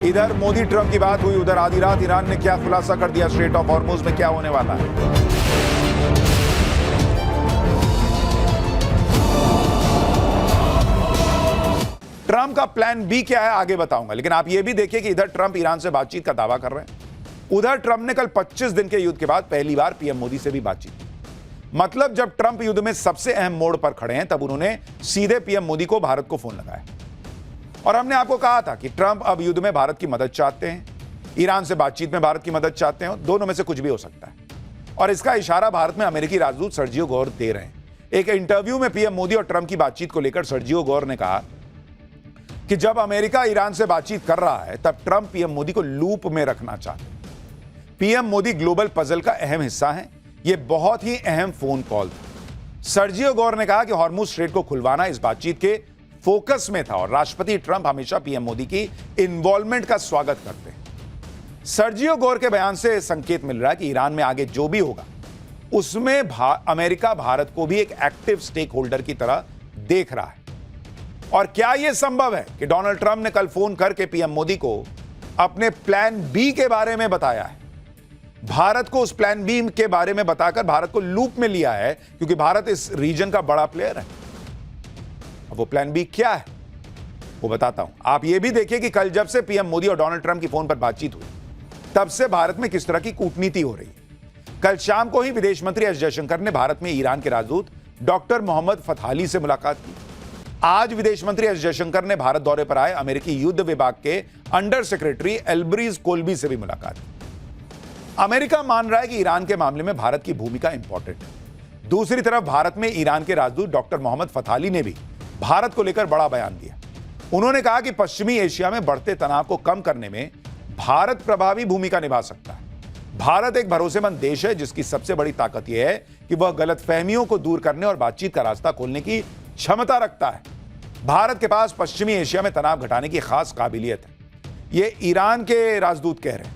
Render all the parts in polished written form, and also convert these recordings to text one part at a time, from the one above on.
इधर मोदी ट्रंप की बात हुई, उधर आधी रात ईरान ने क्या खुलासा कर दिया, स्ट्रेट ऑफ हॉर्मुज में क्या होने वाला है। ट्रंप का प्लान बी क्या है आगे बताऊंगा, लेकिन आप यह भी देखिए कि इधर ट्रंप ईरान से बातचीत का दावा कर रहे हैं, उधर ट्रंप ने कल 25 दिन के युद्ध के बाद पहली बार पीएम मोदी से भी बातचीत की। मतलब जब ट्रंप युद्ध में सबसे अहम मोड़ पर खड़े हैं तब उन्होंने सीधे पीएम मोदी को भारत को फोन लगाया। और हमने आपको कहा था कि ट्रंप अब युद्ध में भारत की मदद चाहते हैं, ईरान से बातचीत में भारत की मदद चाहते हैं, दोनों में से कुछ भी हो सकता है। और इसका इशारा भारत में अमेरिकी राजदूत सर्जियो गौर दे रहे हैं। एक इंटरव्यू में पीएम मोदी और ट्रंप की बातचीत को लेकर सर्जियो गौर ने कहा कि जब अमेरिका ईरान से बातचीत कर रहा है तब ट्रंप पीएम मोदी को लूप में रखना चाहते हैं। पीएम मोदी ग्लोबल पजल का अहम हिस्सा है, यह बहुत ही अहम फोन कॉल था। सर्जियो गौर ने कहा कि हॉर्मुज स्ट्रेट को खुलवाना इस बातचीत के फोकस में था और राष्ट्रपति ट्रंप हमेशा पीएम मोदी की इन्वॉल्वमेंट का स्वागत करते हैं। सर्जियो गौर के बयान से संकेत मिल रहा है कि ईरान में आगे जो भी होगा उसमें अमेरिका भारत को भी एक एक्टिव स्टेक होल्डर की तरह देख रहा है। और क्या यह संभव है कि डोनाल्ड ट्रंप ने कल फोन करके पीएम मोदी को अपने प्लान बी के बारे में बताया है, भारत को उस प्लान बी के बारे में बताकर भारत को लूप में लिया है, क्योंकि भारत इस रीजन का बड़ा प्लेयर है। अब वो प्लान बी क्या है वो बताता हूं। आप ये भी देखिए कि कल जब से पीएम मोदी और डोनाल्ड ट्रंप की फोन पर बातचीत हुई तब से भारत में किस तरह की कूटनीति हो रही है। कल शाम को ही विदेश मंत्री एस जयशंकर ने भारत में ईरान के राजदूत डॉक्टर मोहम्मद फतहाली से मुलाकात की। आज विदेश मंत्री एस जयशंकर ने भारत दौरे पर आए अमेरिकी युद्ध विभाग के अंडर सेक्रेटरी एल्ब्रिज कोल्बी से भी मुलाकात की। अमेरिका मान रहा है कि ईरान के मामले में भारत की भूमिका इंपॉर्टेंट है। दूसरी तरफ भारत में ईरान के राजदूत डॉक्टर मोहम्मद फतहाली ने भी भारत को लेकर बड़ा बयान दिया। उन्होंने कहा कि पश्चिमी एशिया में बढ़ते तनाव को कम करने में भारत प्रभावी भूमिका निभा सकता है। भारत एक भरोसेमंद देश है जिसकी सबसे बड़ी ताकत यह है कि वह गलतफहमियों को दूर करने और बातचीत का रास्ता खोलने की क्षमता रखता है। भारत के पास पश्चिमी एशिया में तनाव घटाने की खास काबिलियत है, यह ईरान के राजदूत कह रहे हैं।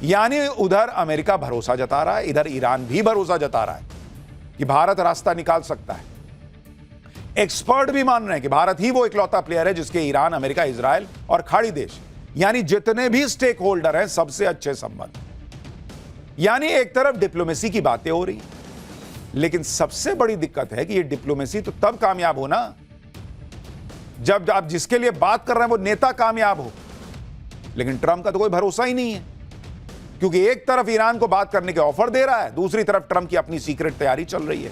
यानी उधर अमेरिका भरोसा जता रहा है, इधर ईरान भी भरोसा जता रहा है कि भारत रास्ता निकाल सकता है। एक्सपर्ट भी मान रहे हैं कि भारत ही वो इकलौता प्लेयर है जिसके ईरान, अमेरिका, इजराइल और खाड़ी देश यानी जितने भी स्टेक होल्डर हैं सबसे अच्छे संबंध। यानी एक तरफ डिप्लोमेसी की बातें हो रही, लेकिन सबसे बड़ी दिक्कत है कि ये डिप्लोमेसी तो तब कामयाब हो ना जब आप जिसके लिए बात कर रहे हैं वो नेता कामयाब हो। लेकिन ट्रंप का तो कोई भरोसा ही नहीं है, क्योंकि एक तरफ ईरान को बात करने के ऑफर दे रहा है, दूसरी तरफ ट्रंप की अपनी सीक्रेट तैयारी चल रही है।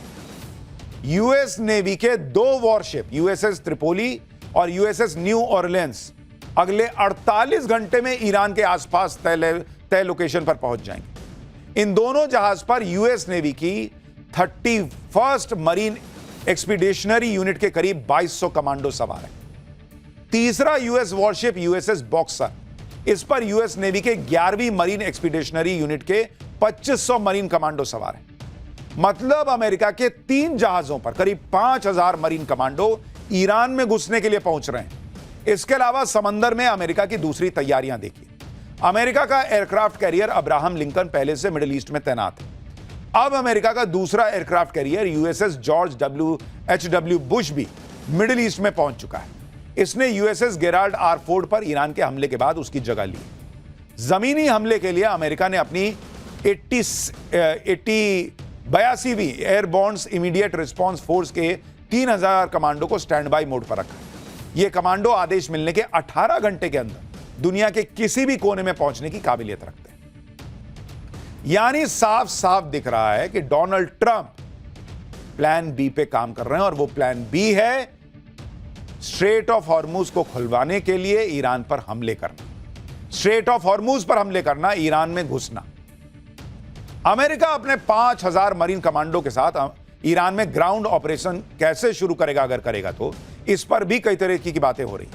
यूएस नेवी के 2 वॉरशिप यूएसएस त्रिपोली और यूएसएस न्यू ऑरलियंस अगले 48 घंटे में ईरान के आसपास तय लोकेशन पर पहुंच जाएंगे। इन दोनों जहाज पर यूएस नेवी की 31st मरीन एक्सपीडिशनरी यूनिट के करीब 2200 कमांडो सवार हैं। तीसरा यूएस वॉरशिप यूएसएस बॉक्सर, इस पर यूएस नेवी के 11वीं मरीन एक्सपीडिशनरी यूनिट के 2500 मरीन कमांडो सवार हैं। मतलब अमेरिका के 3 जहाजों पर करीब 5000 मरीन कमांडो ईरान में घुसने के लिए पहुंच रहे हैं। इसके अलावा समंदर में अमेरिका की दूसरी तैयारियां देखिए। अमेरिका का एयरक्राफ्ट कैरियर अब्राहम लिंकन पहले से मिडिल ईस्ट में तैनात है। अब अमेरिका का दूसरा aircraft carrier USS George H.W. Bush भी मिडिल ईस्ट में पहुंच चुका है। इसने यूएसएस गेराल्ड आर फोर्ड पर ईरान के हमले के बाद उसकी जगह ली। जमीनी हमले के लिए अमेरिका ने अपनी 82वीं एयरबोर्न इमीडिएट रिस्पांस फोर्स के 3000 कमांडो को स्टैंड बाय मोड पर रखा है। ये कमांडो आदेश मिलने के 18 घंटे के अंदर दुनिया के किसी भी कोने में पहुंचने की काबिलियत रखते हैं। यानी साफ साफ दिख रहा है कि डोनाल्ड ट्रंप प्लान बी पे काम कर रहे हैं और वो प्लान बी है स्ट्रेट ऑफ हॉर्मुज को खुलवाने के लिए ईरान पर हमले करना। स्ट्रेट ऑफ हॉर्मुज पर हमले करना, ईरान में घुसना। अमेरिका अपने 5000 मरीन कमांडो के साथ ईरान में ग्राउंड ऑपरेशन कैसे शुरू करेगा, अगर करेगा तो, इस पर भी कई तरह की बातें हो रही हैं।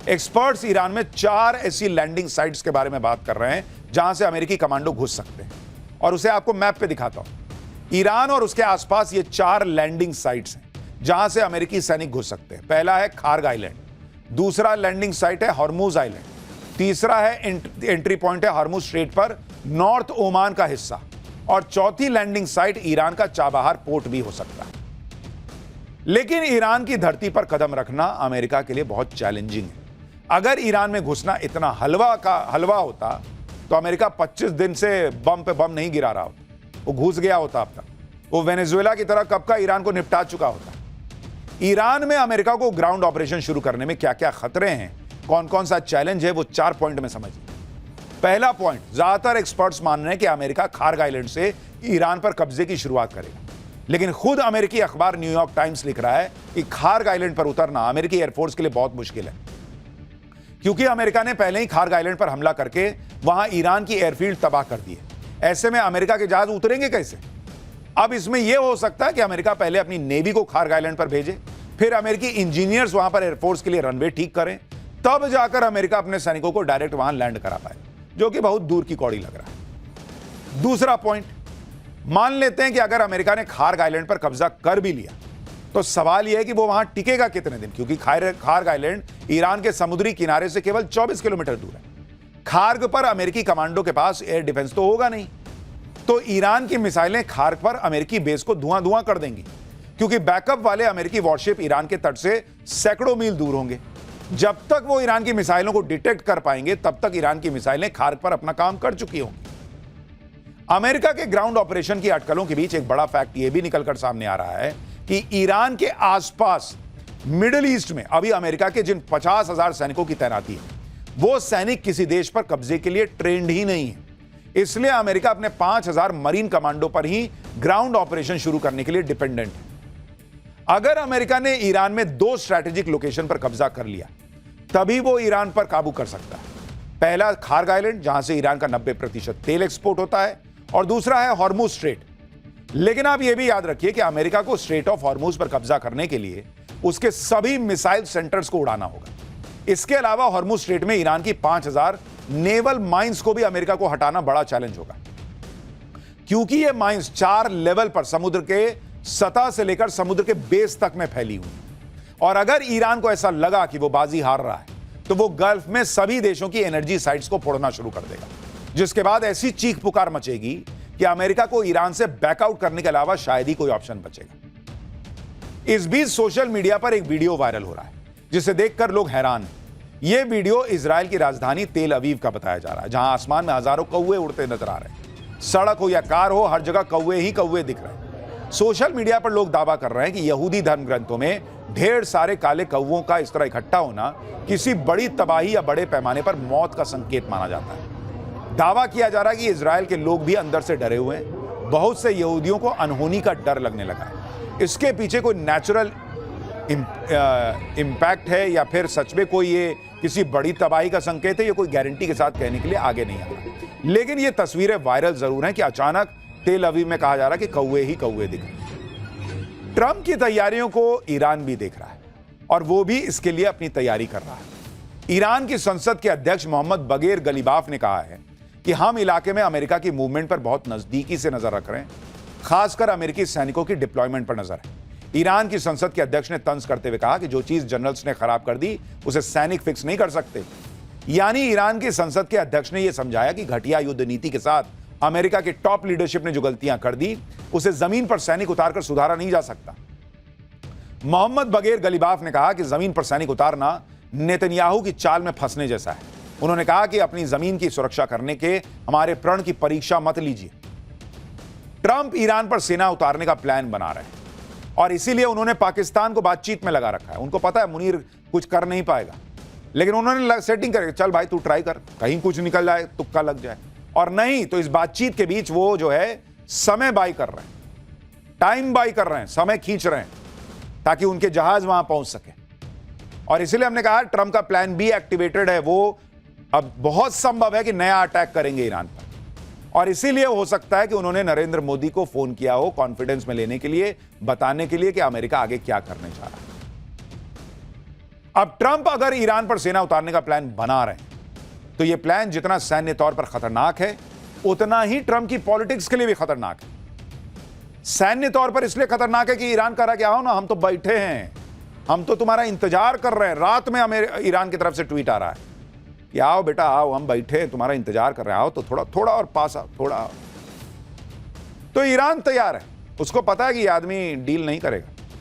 एक्सपर्ट्स ईरान में 4 ऐसी लैंडिंग साइट्स के बारे में बात कर रहे हैं जहां से अमेरिकी कमांडो घुस सकते हैं, और उसे आपको मैप पे दिखाता हूं। ईरान और उसके आसपास ये 4 लैंडिंग साइट्स हैं जहां से अमेरिकी सैनिक घुस सकते हैं। पहला है खार्ग आइलैंड, दूसरा लैंडिंग साइट है हॉर्मुज आइलैंड, तीसरा है एंट्री पॉइंट है हॉर्मुज स्ट्रेट पर नॉर्थ ओमान का हिस्सा, और चौथी लैंडिंग साइट ईरान का चाबहार पोर्ट भी हो सकता है। लेकिन ईरान की धरती पर कदम रखना अमेरिका के लिए बहुत चैलेंजिंग है। अगर ईरान में घुसना इतना हलवा होता तो अमेरिका 25 दिन से बम पे बम नहीं गिरा रहा होता, वो घुस गया होता अब तक। वो वेनेजुएला की तरह कब का ईरान को निपटा चुका होता। ईरान में अमेरिका को ग्राउंड ऑपरेशन शुरू करने में क्या क्या खतरे हैं, कौन कौन सा चैलेंज है, वो 4 पॉइंट में समझिए। पहला पॉइंट, ज्यादातर एक्सपर्ट्स मान रहे हैं कि अमेरिका खार्ग आइलैंड से ईरान पर कब्जे की शुरुआत करेगा, लेकिन खुद अमेरिकी अखबार न्यूयॉर्क टाइम्स लिख रहा है कि खार्ग आइलैंड पर उतरना अमेरिकी एयरफोर्स के लिए बहुत मुश्किल है, क्योंकि अमेरिका ने पहले ही खार्ग आइलैंड पर हमला करके वहां ईरान की एयरफील्ड तबाह कर दी है। ऐसे में अमेरिका के जहाज उतरेंगे कैसे? अब इसमें यह हो सकता है कि अमेरिका पहले अपनी नेवी को खार्ग आइलैंड पर भेजे, फिर अमेरिकी इंजीनियर्स वहां पर एयरफोर्स के लिए रनवे ठीक करें, तब जाकर अमेरिका अपने सैनिकों को डायरेक्ट वहां लैंड करा पाए, जो कि बहुत दूर की कौड़ी लग रहा है। दूसरा पॉइंट, मान लेते हैं कि अगर अमेरिका ने खार्ग आइलैंड पर कब्जा कर भी लिया तो सवाल यह है कि वो वहां टिकेगा कितने दिन, क्योंकि खार्ग आइलैंड ईरान के समुद्री किनारे से केवल 24 किलोमीटर दूर है। खार्ग पर अमेरिकी कमांडो के पास एयर डिफेंस तो होगा नहीं, तो ईरान की मिसाइलें खार्ग पर अमेरिकी बेस को धुआं धुआं कर देंगी, क्योंकि बैकअप वाले अमेरिकी वॉरशिप ईरान के तट से सैकड़ों मील दूर होंगे। जब तक वो ईरान की मिसाइलों को डिटेक्ट कर पाएंगे तब तक ईरान की मिसाइलें खार्ग पर अपना काम कर चुकी होंगी। अमेरिका के ग्राउंड ऑपरेशन की अटकलों के बीच एक बड़ा फैक्ट यह भी निकलकर सामने आ रहा है कि ईरान के आसपास मिडिल ईस्ट में अभी अमेरिका के जिन 50,000 सैनिकों की तैनाती है, वो सैनिक किसी देश पर कब्जे के लिए ट्रेंड ही नहीं है। इसलिए अमेरिका अपने 5,000 मरीन कमांडो पर ही ग्राउंड ऑपरेशन शुरू करने के लिए डिपेंडेंट है। अगर अमेरिका ने ईरान में 2 स्ट्रैटेजिक लोकेशन पर कब्जा कर लिया तभी वो ईरान पर काबू कर सकता है। पहला खार्ग आइलैंड, जहां से ईरान का 90% तेल एक्सपोर्ट होता है, और दूसरा है हॉर्मुज स्ट्रेट। लेकिन आप यह भी याद रखिए कि अमेरिका को स्ट्रेट ऑफ हॉर्मुज पर कब्जा करने के लिए उसके सभी मिसाइल सेंटर्स को उड़ाना होगा। इसके अलावा हॉर्मुज स्ट्रेट में ईरान की 5,000 नेवल माइंस को भी अमेरिका को हटाना बड़ा चैलेंज होगा, क्योंकि ये माइंस 4 लेवल पर समुद्र के सतह से लेकर समुद्र के बेस तक में फैली हुई, और अगर ईरान को ऐसा लगा कि वो बाजी हार रहा है तो वो गल्फ में सभी देशों की एनर्जी साइट्स को फोड़ना शुरू कर देगा, जिसके बाद ऐसी चीख पुकार मचेगी कि अमेरिका को ईरान से बैकआउट करने के अलावा शायद ही कोई ऑप्शन बचेगा। इस बीच सोशल मीडिया पर एक वीडियो वायरल हो रहा है जिसे देखकर लोग हैरान हैं। यह वीडियो इजराइल की राजधानी तेल अवीव का बताया जा रहा है, जहां आसमान में हजारों कौवे उड़ते नजर आ रहे हैं। सड़क हो या कार हो, हर जगह कौवे ही कौवे दिख रहे हैं। सोशल मीडिया पर लोग दावा कर रहे हैं कि यहूदी धर्म ग्रंथों में ढेर सारे काले कौवों का इस तरह इकट्ठा होना किसी बड़ी तबाही या बड़े पैमाने पर मौत का संकेत माना जाता है। दावा किया जा रहा है कि इजराइल के लोग भी अंदर से डरे हुए हैं। बहुत से यहूदियों को अनहोनी का डर लगने लगा है। इसके पीछे कोई नेचुरल इम्पैक्ट है या फिर सच में कोई ये किसी बड़ी तबाही का संकेत है, ये कोई गारंटी के साथ कहने के लिए आगे नहीं आ रहा। लेकिन ये तस्वीरें वायरल जरूर हैं कि अचानक तेल अवीव में कहा जा रहा है कि कौवे ही कौवे दिख रहे हैं। ट्रंप की तैयारियों को ईरान भी देख रहा है और वो भी इसके लिए अपनी तैयारी कर रहा है। ईरान की संसद के अध्यक्ष मोहम्मद बगेर गलीबाफ ने कहा है कि हम इलाके में अमेरिका की मूवमेंट पर बहुत नजदीकी से नजर रख रहे हैं, खासकर अमेरिकी सैनिकों की डिप्लॉयमेंट पर नजर है। ईरान की संसद के अध्यक्ष ने तंज करते हुए कहा कि जो चीज जनरल्स ने खराब कर दी उसे सैनिक फिक्स नहीं कर सकते। यानी ईरान की संसद के अध्यक्ष ने यह समझाया कि घटिया युद्ध नीति के साथ अमेरिका के टॉप लीडरशिप ने जो गलतियां कर दी उसे जमीन पर सैनिक उतारकर सुधारा नहीं जा सकता। मोहम्मद बगेर गलीबाफ ने कहा कि जमीन पर सैनिक उतारना नेतन्याहू की चाल में फंसने जैसा है। उन्होंने कहा कि अपनी जमीन की सुरक्षा करने के हमारे प्रण की परीक्षा मत लीजिए। ट्रंप ईरान पर सेना उतारने का प्लान बना रहे हैं और इसीलिए उन्होंने पाकिस्तान को बातचीत में लगा रखा है। उनको पता है मुनीर कुछ कर नहीं पाएगा, लेकिन उन्होंने सेटिंग करके चल भाई तू ट्राई कर, कहीं कुछ निकल जाए, तुक्का लग जाए। और नहीं तो इस बातचीत के बीच वो जो है समय बाई कर रहे हैं, टाइम बाई कर रहे हैं, समय खींच रहे हैं ताकि उनके जहाज वहां पहुंच सके। और इसलिए हमने कहा ट्रंप का प्लान बी एक्टिवेटेड है। वो अब बहुत संभव है कि नया अटैक करेंगे ईरान पर, और इसीलिए हो सकता है कि उन्होंने नरेंद्र मोदी को फोन किया हो कॉन्फिडेंस में लेने के लिए, बताने के लिए कि अमेरिका आगे क्या करने जा रहा है। अब ट्रंप अगर ईरान पर सेना उतारने का प्लान बना रहे हैं तो यह प्लान जितना सैन्य तौर पर खतरनाक है उतना ही ट्रंप की पॉलिटिक्स के लिए भी खतरनाक है। सैन्य तौर पर इसलिए खतरनाक है कि ईरान कह रहा कि आओ ना, हम तो बैठे हैं, हम तो तुम्हारा इंतजार कर रहे हैं। रात में हमें ईरान की तरफ से ट्वीट आ रहा है कि आओ बेटा आओ, हम बैठे हैं, तुम्हारा इंतजार कर रहे हैं, आओ तो थोड़ा थोड़ा और पास आओ, थोड़ा। तो ईरान तैयार है, उसको पता है कि ये आदमी डील नहीं करेगा।